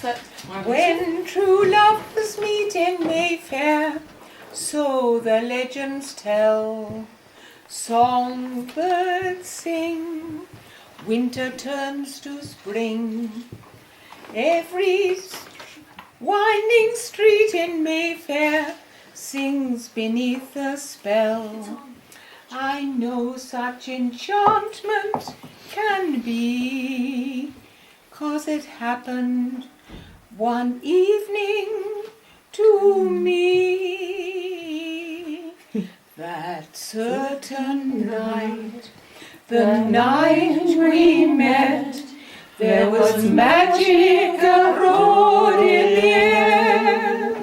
When true lovers meet in Mayfair, so the legends tell, songbirds sing, winter turns to spring. Every winding street in Mayfair sings beneath the spell. I know such enchantment can be, 'cause it happened one evening to me. That certain night, the night we met, there was magic abroad in the air.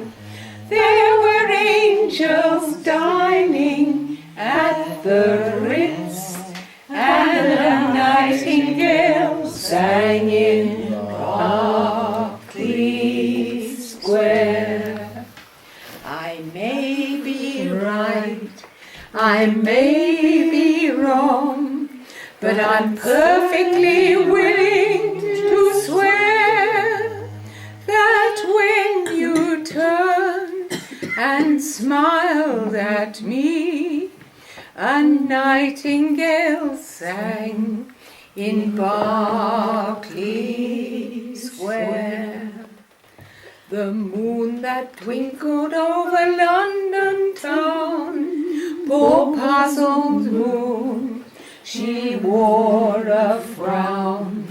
There were angels dining at the Ritz, and a nightingale sang in Berkley Square. I may be right, I may be wrong, but I'm perfectly willing to swear that when you turned and smiled at me, a nightingale sang in Berkley Square. The moon that twinkled over London town, poor puzzled moon, she wore a frown.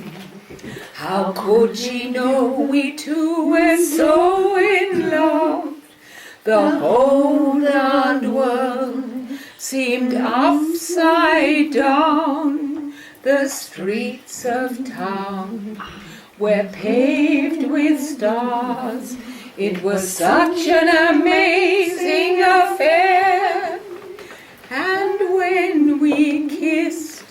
How could she know we two were so in love? The whole darned world seemed upside down. The streets of town were paved with stars. It was such an amazing affair. And when we kissed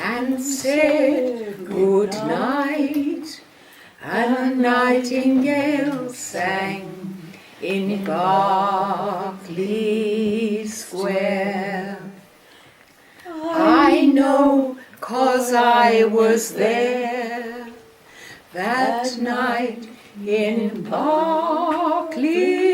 and said good night, a nightingale sang in Berkley Square. I know, 'cause I was there that night in Berkley